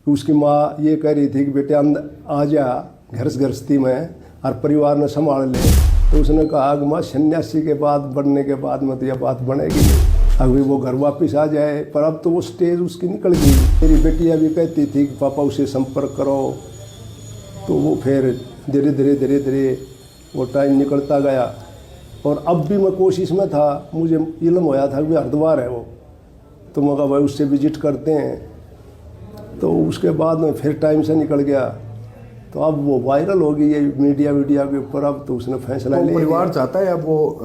उसकी माँ ये कह रही थी कि बेटे अंदर आ जा गृहस्थी में और परिवार ने संभाल ले। तो उसने कहा कि माँ सन्यासी के बाद बनने के बाद में तो यह बात बनेगी नहीं, अभी वो घर वापस आ जाए। पर अब तो वो स्टेज उसकी निकल गई। मेरी बेटी अभी कहती थी कि पापा उसे संपर्क करो, तो वो फिर धीरे धीरे धीरे धीरे वो टाइम निकलता गया। और अब भी मैं कोशिश में था, मुझे इल्म होया था कि हरिद्वार है वो, तो मैं कहा भाई उससे विजिट करते हैं। तो उसके बाद में फिर टाइम से निकल गया। तो अब वो वायरल हो गई है मीडिया के ऊपर। अब तो उसने फैसला ले। परिवार चाहता है अब वो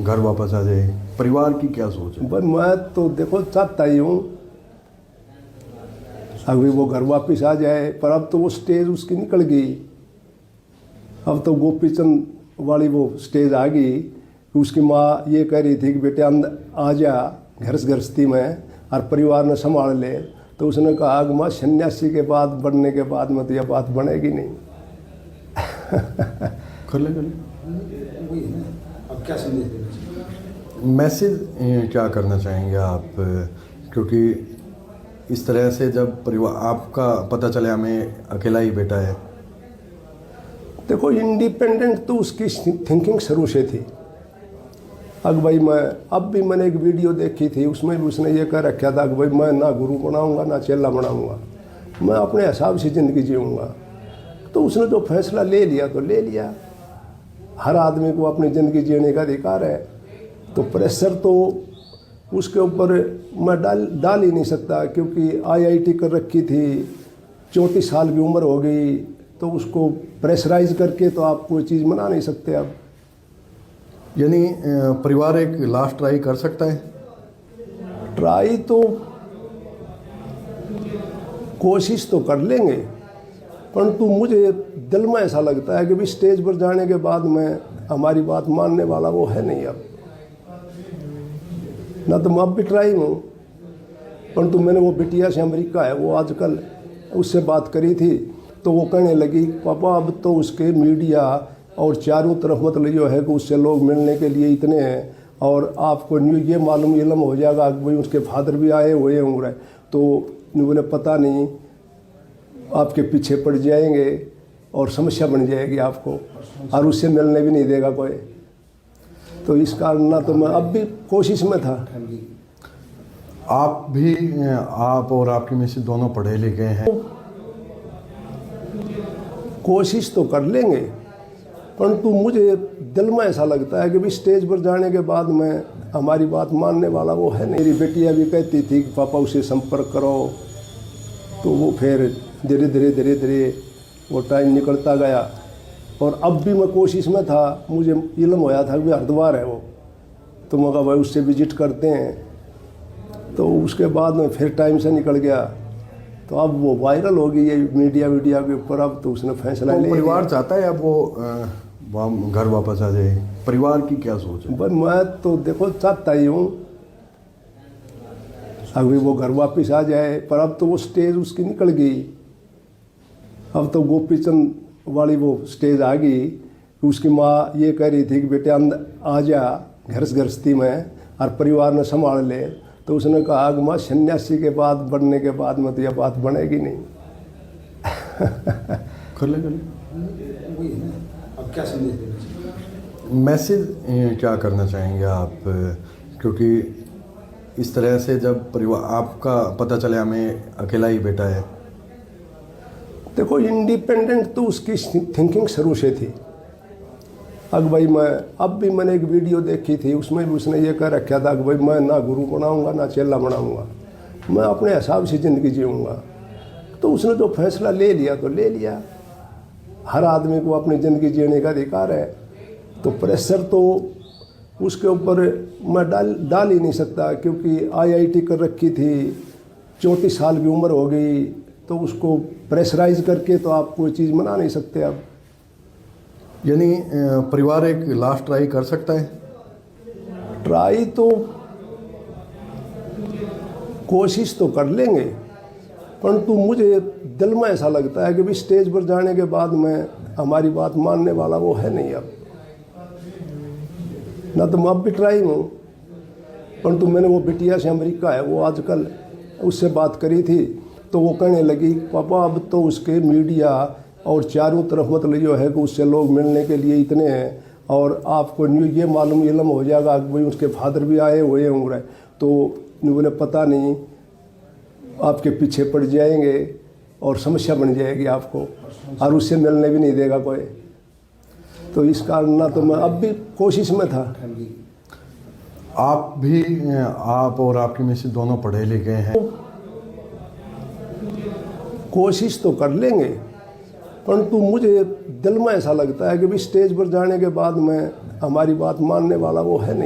घर वापस आ जाए, परिवार की क्या सोच है? भाई मैं तो देखो चाहता ही हूँ अभी वो घर वापस आ जाए। पर अब तो वो स्टेज उसकी निकल गई। अब तो गोपीचंद वाली वो स्टेज आ गई। उसकी माँ ये कह रही थी कि बेटे अंदर आ जा गृहस्थी में और परिवार ने संभाल ले। तो उसने कहा कि माँ सन्यासी के बाद बनने के बाद में तो यह बात बनेगी नहीं। कर ले अब क्या संदेश देना चाहिए? मैसेज क्या करना चाहेंगे आप? क्योंकि इस तरह से जब परिवार आपका पता चले हमें अकेला ही बेटा है। देखो इंडिपेंडेंट तो उसकी थिंकिंग शुरू से थी। अब भाई अब भी मैंने एक वीडियो देखी थी, उसमें भी उसने ये कह रखा था कि भाई मैं ना गुरु बनाऊंगा ना चेला बनाऊंगा, मैं अपने हिसाब से ज़िंदगी जीऊँगा। तो उसने जो फैसला ले लिया तो ले लिया। हर आदमी को अपनी ज़िंदगी जीने का अधिकार है। तो प्रेशर तो उसके ऊपर मैं डाल ही नहीं सकता, क्योंकि IIT कर रखी थी, 34 साल की उम्र हो गई। तो उसको प्रेशराइज करके तो आप कोई चीज़ मना नहीं सकते। अब यानी परिवार एक लास्ट ट्राई कर सकता है? ट्राई तो कोशिश तो कर लेंगे, परंतु मुझे दिल में ऐसा लगता है कि भी स्टेज पर जाने के बाद में हमारी बात मानने वाला वो है नहीं। अब ना तो मैं अब भी ट्राई हूँ, परंतु मैंने वो बिटिया से अमेरिका है, वो आजकल उससे बात करी थी। तो वो कहने लगी पापा अब तो उसके मीडिया और चारों तरफ मतलब जो है कि उससे लोग मिलने के लिए इतने हैं, और आपको ये मालूम इल्म हो जाएगा कि भाई उसके फादर भी आए हुए होंगे, तो बोले पता नहीं आपके पीछे पड़ जाएंगे और समस्या बन जाएगी आपको, और उससे मिलने भी नहीं देगा कोई। तो इस कारण ना तो मैं अब भी कोशिश में था। आप और आपकी मिसेस दोनों पढ़े लिखे हैं। कोशिश तो कर लेंगे, परंतु मुझे दिल में ऐसा लगता है कि भी स्टेज पर जाने के बाद में हमारी बात मानने वाला वो है नहीं। मेरी बेटी अभी कहती थी कि पापा उसे संपर्क करो, तो वो फिर धीरे धीरे धीरे धीरे वो टाइम निकलता गया। और अब भी मैं कोशिश में था, मुझे इल्म होया था कि हरिद्वार है वो, तो मैं कहा भाई उससे विजिट करते हैं। तो उसके बाद में फिर टाइम से निकल गया। तो अब वो वायरल हो गई है मीडिया के ऊपर। अब तो उसने फैसला ले। परिवार चाहता है अब वो घर वापस आ जाए, परिवार की क्या सोच है? भाई मैं तो देखो चाहता ही हूँ अभी वो घर वापस आ जाए। पर अब तो वो स्टेज उसकी निकल गई। अब तो गोपीचंद वाली वो स्टेज आ गई। उसकी माँ ये कह रही थी कि बेटे अंदर आ जा गृहस्थी में और परिवार ने संभाल ले। तो उसने कहा कि माँ सन्यासी के बाद बनने के बाद में तो यह बात बनेगी नहीं। कर ले अब क्या संदेश देना चाहिए? मैसेज क्या करना चाहेंगे आप? क्योंकि इस तरह से जब परिवार आपका पता चले हमें अकेला ही बेटा है। देखो इंडिपेंडेंट तो उसकी थिंकिंग शुरू से थी। अब भाई अब भी मैंने एक वीडियो देखी थी, उसमें भी उसने ये कह रखा था कि भाई मैं ना गुरु बनाऊंगा ना चेला बनाऊंगा, मैं अपने हिसाब से ज़िंदगी जीऊँगा। तो उसने जो फैसला ले लिया तो ले लिया। हर आदमी को अपनी ज़िंदगी जीने का अधिकार है। तो प्रेशर तो उसके ऊपर मैं डाल ही नहीं सकता, क्योंकि IIT कर रखी थी, 34 साल की उम्र हो गई। तो उसको प्रेशराइज करके तो आप कोई चीज़ मना नहीं सकते। अब यानी परिवार एक लास्ट ट्राई कर सकता है? ट्राई तो कोशिश तो कर लेंगे, परंतु मुझे दिल में ऐसा लगता है कि भी स्टेज पर जाने के बाद में हमारी बात मानने वाला वो है नहीं। अब ना तो मैं अब भी ट्राई हूँ, परंतु मैंने वो बिटिया से अमेरिका है, वो आजकल उससे बात करी थी। तो वो कहने लगी पापा अब तो उसके मीडिया और चारों तरफ मतलब जो है कि उससे लोग मिलने के लिए इतने हैं और आपको न्यूज़ ये मालूम इलम हो जाएगा कि भाई उसके फादर भी आए हुए होंगे, तो बोले पता नहीं आपके पीछे पड़ जाएंगे और समस्या बन जाएगी आपको और उससे मिलने भी नहीं देगा कोई। तो इस कारण ना तो मैं अब भी कोशिश में था। आप और आपकी मिसेज दोनों पढ़े लिखे हैं, कोशिश तो कर लेंगे, परंतु मुझे दिल में ऐसा लगता है कि भी स्टेज पर जाने के बाद में हमारी बात मानने वाला वो है नहीं।